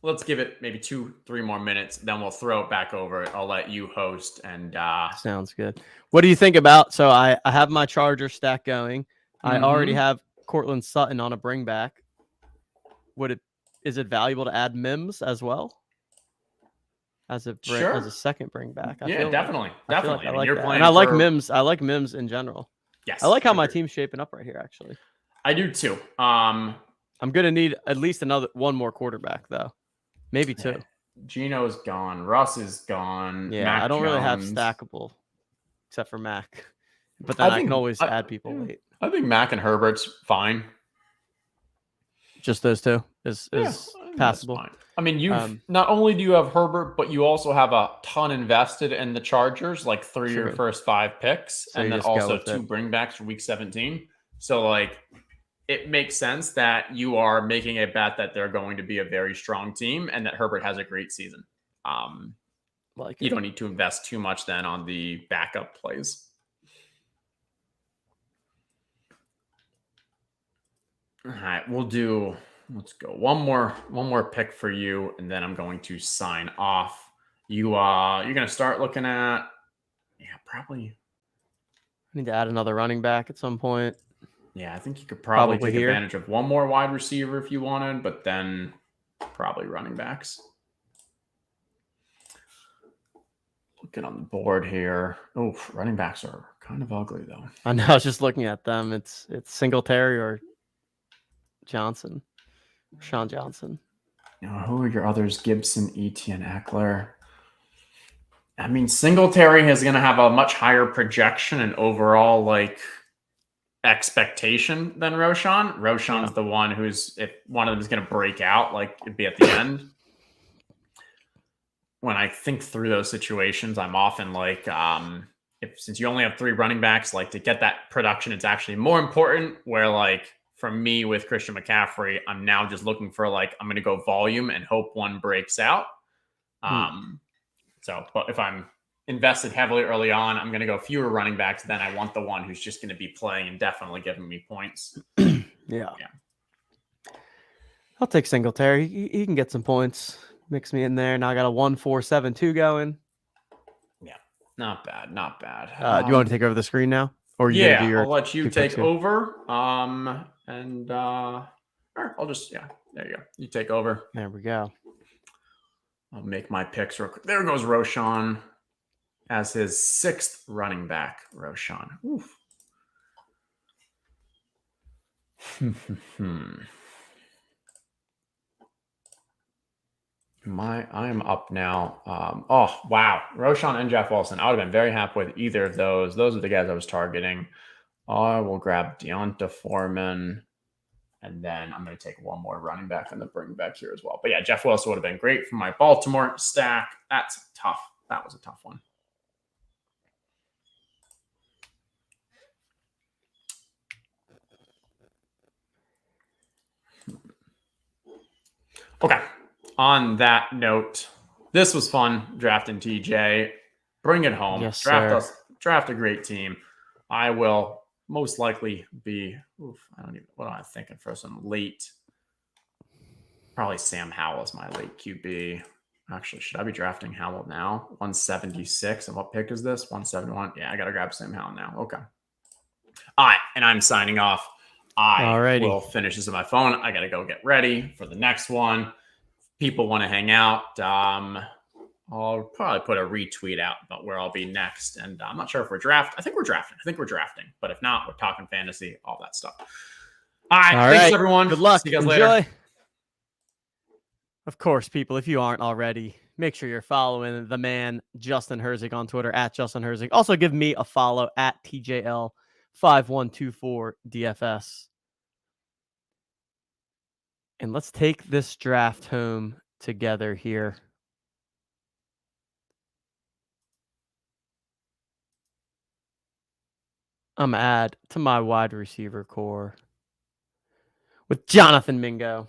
[SPEAKER 2] Let's give it maybe 2-3 more minutes, then we'll throw it back over. I'll let you host and
[SPEAKER 1] sounds good. What do you think about so I have my Charger stack going. I already have Cortland Sutton on a bring back. Is it valuable to add Mims as well? As a second bring back?
[SPEAKER 2] Definitely.
[SPEAKER 1] Definitely.
[SPEAKER 2] I mean, you're playing
[SPEAKER 1] and I like Mims. I like Mims in general.
[SPEAKER 2] Yes.
[SPEAKER 1] I like how my team's shaping up right here, actually.
[SPEAKER 2] I do too.
[SPEAKER 1] I'm gonna need at least one more quarterback though. Maybe 2.
[SPEAKER 2] Gino's gone. Russ is gone.
[SPEAKER 1] Yeah,
[SPEAKER 2] Mac
[SPEAKER 1] I don't really have
[SPEAKER 2] Jones.
[SPEAKER 1] stackable except for Mac. But then I can always add people late.
[SPEAKER 2] I think Mac and Herbert's fine.
[SPEAKER 1] Just those 2 is passable.
[SPEAKER 2] I mean, you not only do you have Herbert, but you also have a ton invested in the Chargers, like 3 of your first 5 picks, and then also 2 bringbacks for Week 17. So, like, it makes sense that you are making a bet that they're going to be a very strong team and that Herbert has a great season. You don't need to invest too much then on the backup plays. All right, let's go. One more pick for you, and then I'm going to sign off. You're going to start looking at, probably.
[SPEAKER 1] I need to add another running back at some point.
[SPEAKER 2] Yeah, I think you could probably take advantage of one more wide receiver if you wanted, but then probably running backs. Looking on the board here. Oh, running backs are kind of ugly, though.
[SPEAKER 1] I know. I was just looking at them. It's Singletary or Johnson. Sean Johnson.
[SPEAKER 2] Who are your others? Gibson, Etienne, Eckler. I mean, Singletary is going to have a much higher projection and overall, like, expectation than Roshan. Roshan's the one who's, if one of them is going to break out, like, it'd be at the end. When I think through those situations, I'm often like, since you only have 3 running backs, like, to get that production, it's actually more important. Where, like, for me with Christian McCaffrey, I'm now just looking for, like, I'm going to go volume and hope one breaks out. But if I'm invested heavily early on, I'm going to go fewer running backs. Then I want the one who's just going to be playing and definitely giving me points.
[SPEAKER 1] Yeah. I'll take Singletary. He can get some points. Mix me in there. Now I got a 1-4-7-2 going.
[SPEAKER 2] Yeah. Not bad.
[SPEAKER 1] Do you want to take over the screen now? Or
[SPEAKER 2] I'll let you take over. I'll just, there you go. You take over.
[SPEAKER 1] There we go.
[SPEAKER 2] I'll make my picks real quick. There goes Roshan as his 6th running back. Roshan. Oof. I am up now. Oh, wow. Roshan and Jeff Wilson. I would have been very happy with either of those. Those are the guys I was targeting. I will grab Deonta Foreman. And then I'm going to take one more running back and then bring back here as well. But yeah, Jeff Wilson would have been great for my Baltimore stack. That's tough. That was a tough one. Okay. On that note, this was fun drafting TJ. Bring it home.
[SPEAKER 1] Yes,
[SPEAKER 2] draft a great team. I will most likely be, what am I thinking for some late? Probably Sam Howell is my late QB. Actually, should I be drafting Howell now? 176. And what pick is this? 171. Yeah, I got to grab Sam Howell now. Okay. All right, and I'm signing off. I
[SPEAKER 1] Alrighty.
[SPEAKER 2] will finish this on my phone. I got to go get ready for the next one. People want to hang out. I'll probably put a retweet out about where I'll be next. And I'm not sure if we're drafting. I think we're drafting. But if not, we're talking fantasy, all that stuff. All right. Thanks, everyone.
[SPEAKER 1] Good luck.
[SPEAKER 2] See you guys
[SPEAKER 1] Enjoy.
[SPEAKER 2] later.
[SPEAKER 1] Of course, people, if you aren't already, make sure you're following the man, Justin Herzig, on Twitter, at Justin Herzig. Also, give me a follow at TJL5124DFS. And let's take this draft home together here. I'm going to add to my wide receiver core with Jonathan Mingo.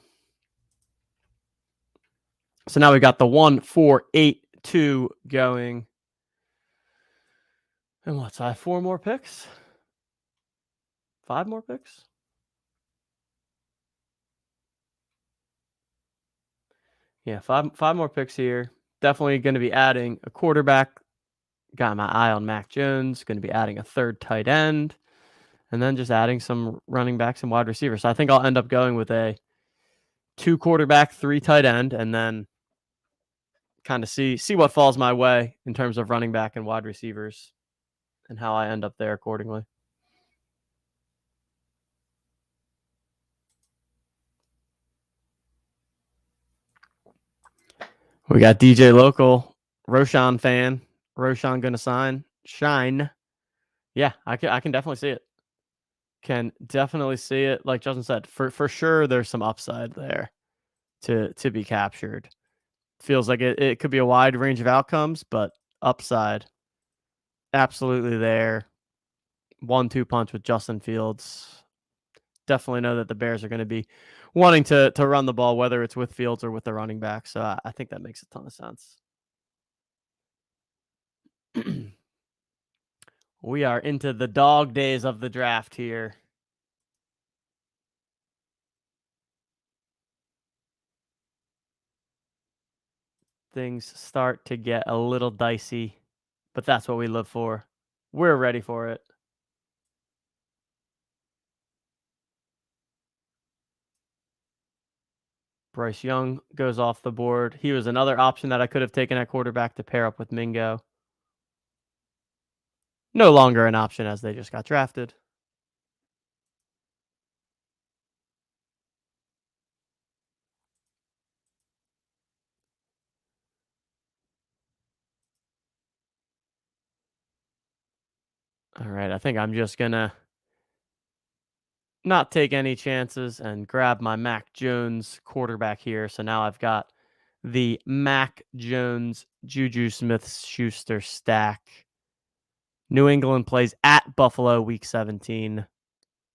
[SPEAKER 1] So now we've got the 1-4-8-2 going. And what's I have 4 more picks? 5 more picks? Yeah, five more picks here. Definitely going to be adding a quarterback. Got my eye on Mac Jones. Going to be adding a third tight end. And then just adding some running backs and wide receivers. So I think I'll end up going with a 2 quarterback, 3 tight end, and then kind of see what falls my way in terms of running back and wide receivers and how I end up there accordingly. We got DJ Local, Roshan fan. Roshan going to shine. Yeah, I can definitely see it. Can definitely see it. Like Justin said, for sure, there's some upside there to be captured. Feels like it could be a wide range of outcomes, but upside absolutely there. 1-2 punch with Justin Fields. Definitely know that the Bears are going to be wanting to run the ball, whether it's with Fields or with the running back. So I think that makes a ton of sense. We are into the dog days of the draft here. Things start to get a little dicey, but that's what we live for. We're ready for it. Bryce Young goes off the board. He was another option that I could have taken at quarterback to pair up with Mingo. No longer an option as they just got drafted. All right, I think I'm just going to not take any chances and grab my Mac Jones quarterback here. So now I've got the Mac Jones, Juju Smith-Schuster stack. New England plays at Buffalo week 17.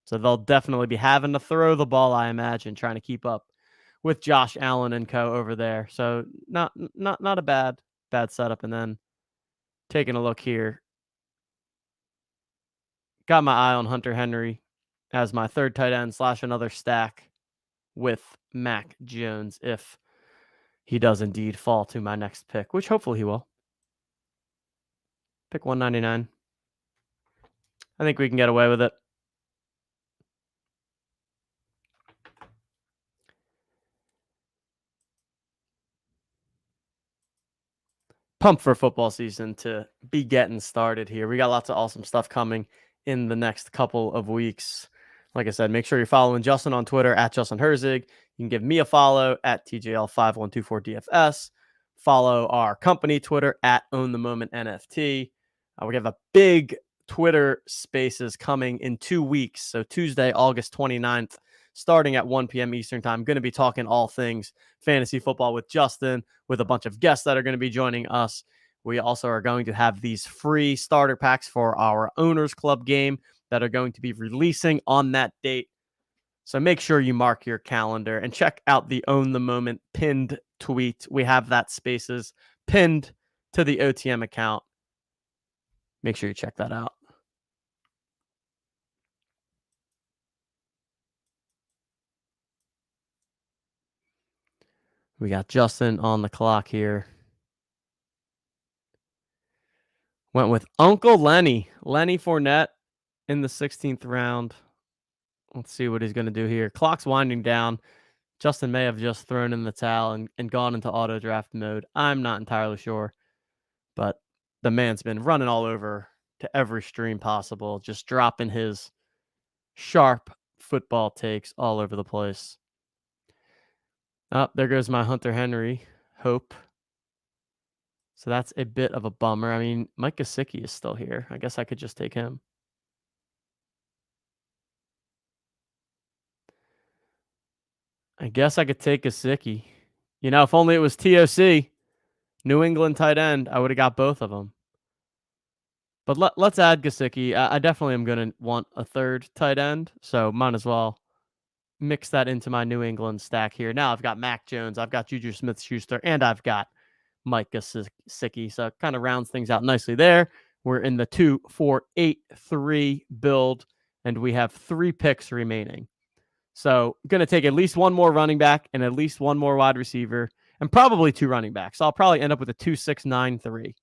[SPEAKER 1] So they'll definitely be having to throw the ball, I imagine, trying to keep up with Josh Allen and co over there. So not a bad setup. And then taking a look here, got my eye on Hunter Henry as my third tight end / another stack with Mac Jones if he does indeed fall to my next pick, which hopefully he will. Pick 199. I think we can get away with it. Pumped for football season to be getting started here. We got lots of awesome stuff coming in the next couple of weeks. Like I said, make sure you're following Justin on Twitter at Justin Herzig. You can give me a follow at TJL5124DFS. Follow our company Twitter at OwnTheMomentNFT. We have a big Twitter Spaces coming in 2 weeks. So Tuesday, August 29th, starting at 1 p.m. Eastern time. Going to be talking all things fantasy football with Justin, with a bunch of guests that are going to be joining us. We also are going to have these free starter packs for our Owners Club game that are going to be releasing on that date. So make sure you mark your calendar and check out the Own the Moment pinned tweet. We have that Spaces pinned to the OTM account. Make sure you check that out. We got Justin on the clock here. Went with Uncle Lenny Fournette in the 16th round. Let's see what he's going to do here. Clock's winding down. Justin may have just thrown in the towel and gone into auto draft mode. I'm not entirely sure, but the man's been running all over to every stream possible, just dropping his sharp football takes all over the place. Oh, there goes my Hunter Henry hope. So that's a bit of a bummer. I mean, Mike Gesicki is still here. I guess I could just take him. I guess I could take Gesicki. You know, if only it was TOC, New England tight end, I would have got both of them. But let's add Gesicki. I definitely am going to want a third tight end, so might as well mix that into my New England stack here. Now I've got Mac Jones, I've got Juju Smith-Schuster, and I've got Mike Gesicki. So it kind of rounds things out nicely there. We're in the 2-4-8-3 build, and we have 3 picks remaining. So going to take at least one more running back and at least one more wide receiver and probably 2 running backs. So I'll probably end up with a 2-6-9-3.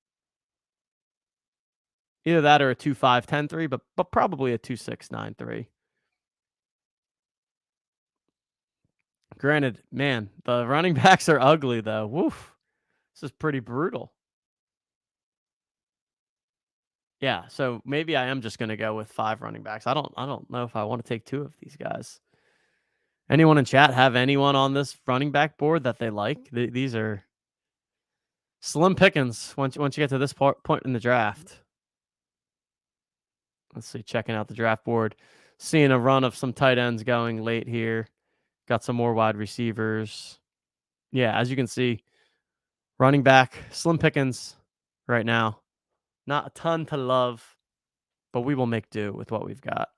[SPEAKER 1] Either that or a 2-5-10-3, but probably a 2-6-9-3. Granted, man, the running backs are ugly though. Woof. This is pretty brutal. Yeah, so maybe I am just going to go with 5 running backs. I don't know if I want to take 2 of these guys. Anyone in chat have anyone on this running back board that they like? These are slim pickings once you get to this point in the draft. Let's see, checking out the draft board, seeing a run of some tight ends going late here. Got some more wide receivers. Yeah, as you can see, running back, slim pickings right now. Not a ton to love, but we will make do with what we've got.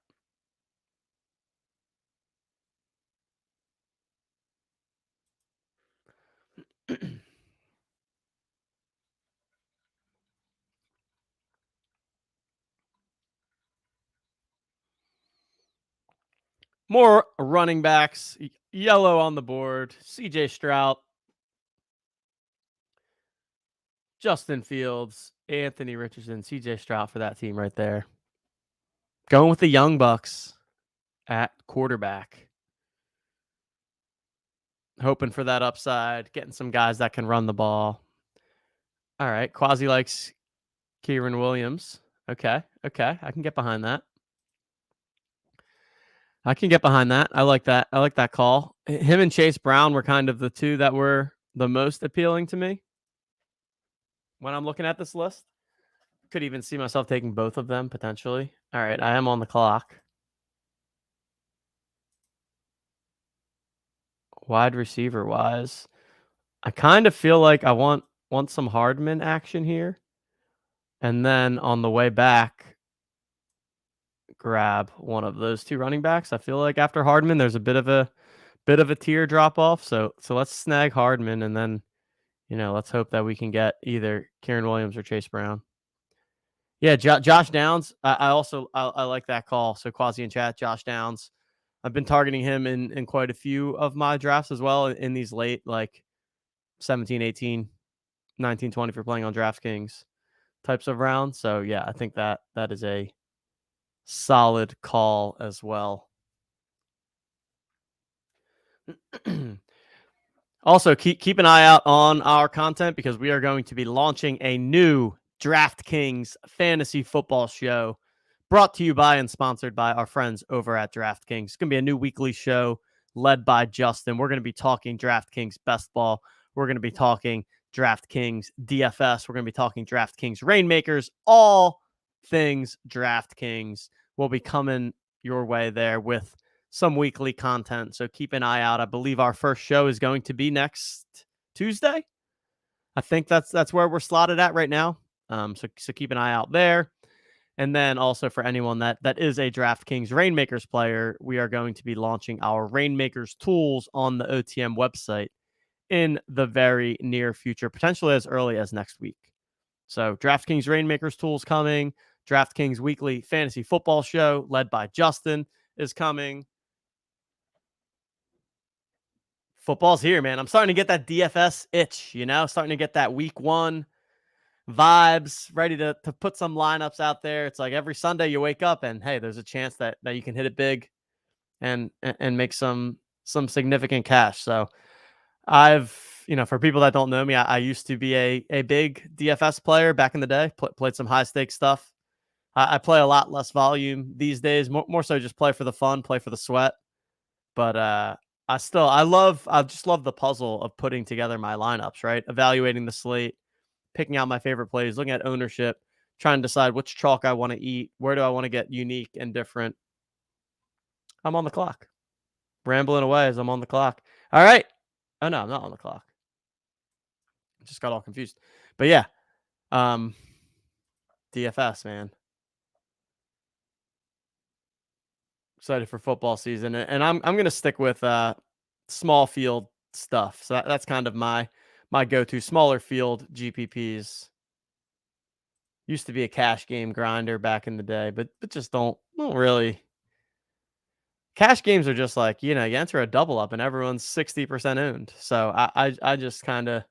[SPEAKER 1] More running backs, yellow on the board. CJ Stroud, Justin Fields, Anthony Richardson, CJ Stroud for that team right there. Going with the Young Bucks at quarterback. Hoping for that upside, getting some guys that can run the ball. All right, Quasi likes Kieran Williams. Okay, I can get behind that. I like that. I like that call. Him and Chase Brown were kind of the 2 that were the most appealing to me when I'm looking at this list. Could even see myself taking both of them potentially. All right, I am on the clock. Wide receiver wise, I kind of feel like I want some Hardman action here. And then on the way back, grab one of those 2 running backs. I feel like after Hardman, there's a bit of a tier drop off. So let's snag Hardman, and then, you know, let's hope that we can get either Kieran Williams or Chase Brown. Yeah, Josh Downs. I like that call. So Quasi in chat, Josh Downs. I've been targeting him in quite a few of my drafts as well in these late, like 17, 18, 19, 20 if you're playing on DraftKings types of rounds. So yeah, I think that is a solid call as well. Also, keep an eye out on our content because we are going to be launching a new DraftKings fantasy football show brought to you by and sponsored by our friends over at DraftKings. It's going to be a new weekly show led by Justin. We're going to be talking DraftKings best ball. We're going to be talking DraftKings DFS. We're going to be talking DraftKings Rainmakers. All things DraftKings will be coming your way there with some weekly content. So keep an eye out. I believe our first show is going to be next Tuesday. I think that's where we're slotted at right now. So keep an eye out there. And then also for anyone that is a DraftKings Rainmakers player, we are going to be launching our Rainmakers tools on the OTM website in the very near future, potentially as early as next week. So DraftKings Rainmakers tools coming. DraftKings weekly fantasy football show led by Justin is coming. Football's here, man. I'm starting to get that DFS itch, you know, starting to get that week 1 vibes, ready to put some lineups out there. It's like every Sunday you wake up and hey, there's a chance that you can hit it big and make some significant cash. So I've, for people that don't know me, I used to be a big DFS player back in the day. Played some high stakes stuff. I play a lot less volume these days. More so just play for the fun, play for the sweat. But I just love the puzzle of putting together my lineups, right? Evaluating the slate, picking out my favorite plays, looking at ownership, trying to decide which chalk I want to eat, where do I want to get unique and different. I'm on the clock. Rambling away as I'm on the clock. All right. Oh no, I'm not on the clock. I just got all confused. But yeah. DFS, man. Excited for football season. And I'm gonna stick with small field stuff. So that's kind of my go-to. Smaller field GPPs. Used to be a cash game grinder back in the day, but just don't really. Cash games are just like, you enter a double up and everyone's 60% owned. So I just kind of,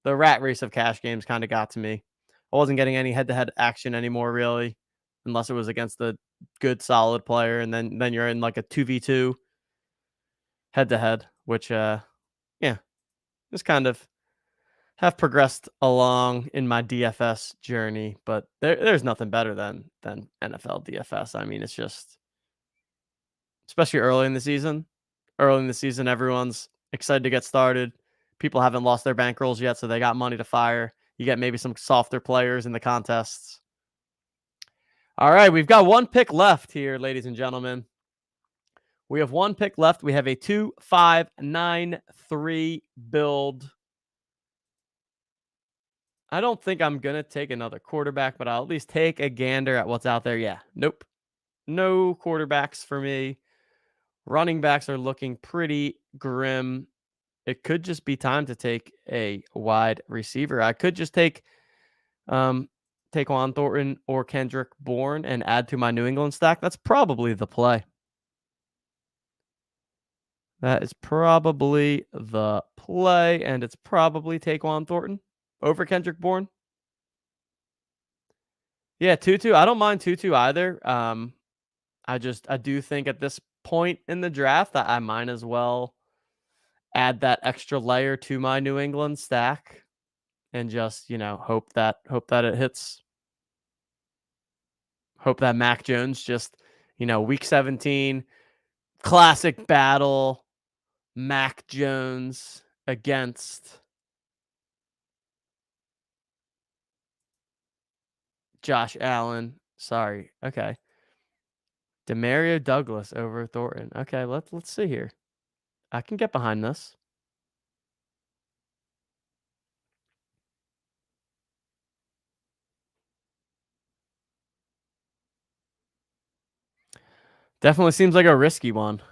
[SPEAKER 1] the rat race of cash games kind of got to me. I wasn't getting any head-to-head action anymore, really, unless it was against a good, solid player. And then you're in like a 2v2 head-to-head, which, just kind of have progressed along in my DFS journey. But there's nothing better than NFL DFS. I mean, it's just, especially early in the season. Early in the season, everyone's excited to get started. People haven't lost their bankrolls yet, so they got money to fire. You get maybe some softer players in the contests. All right, we've got one pick left here, ladies and gentlemen. We have one pick left. We have a 2-5-9-3 build. I don't think I'm going to take another quarterback, but I'll at least take a gander at what's out there. Yeah, nope. No quarterbacks for me. Running backs are looking pretty grim. It could just be time to take a wide receiver. I could just take Taquan Thornton or Kendrick Bourne and add to my New England stack. That's probably the play. That is probably the play, and it's probably Taquan Thornton over Kendrick Bourne. Yeah, Tutu. I don't mind Tutu either. I do think at this point in the draft that I might as well add that extra layer to my New England stack and just, hope that it hits. Hope that Mac Jones just, week 17, classic battle, Mac Jones against Josh Allen. Sorry. Okay. Demario Douglas over Thornton. Okay, let's see here. I can get behind this. Definitely seems like a risky one.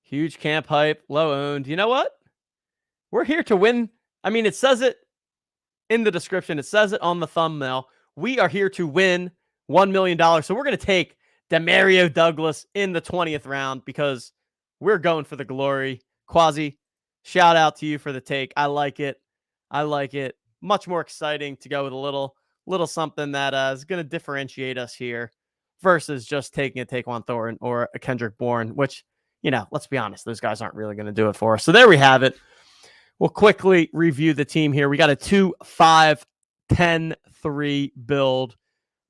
[SPEAKER 1] Huge camp hype, low owned. You know what? We're here to win. I mean, it says it in the description. It says it on the thumbnail. We are here to win $1 million. So we're going to take Demario Douglas in the 20th round because we're going for the glory. Quasi, shout out to you for the take. I like it. Much more exciting to go with a little something that is going to differentiate us here versus just taking a Taquan Thornton or a Kendrick Bourne, which, let's be honest, those guys aren't really going to do it for us. So there we have it. We'll quickly review the team here. We got a 2-5-10-3 build.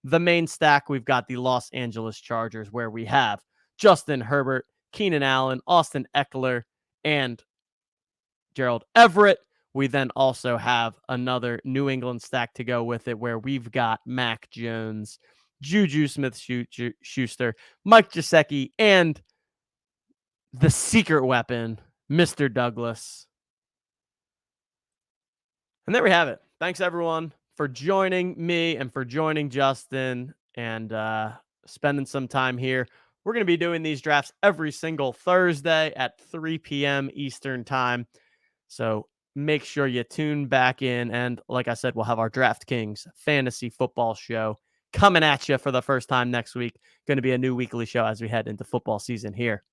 [SPEAKER 1] The main stack, we've got the Los Angeles Chargers, where we have Justin Herbert, Keenan Allen, Austin Eckler, and Gerald Everett. We then also have another New England stack to go with it, where we've got Mac Jones, Juju Smith-Schuster, Mike Gesicki, and the secret weapon, Mr. Douglas. And there we have it. Thanks, everyone, for joining me and for joining Justin and spending some time here. We're going to be doing these drafts every single Thursday at 3 p.m. Eastern time. So make sure you tune back in. And like I said, we'll have our DraftKings fantasy football show coming at you for the first time next week. Going to be a new weekly show as we head into football season here.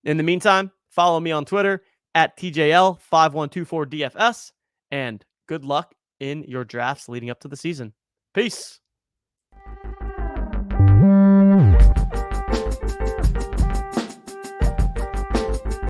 [SPEAKER 1] In the meantime, follow me on Twitter at TJL5124DFS and good luck in your drafts leading up to the season. Peace.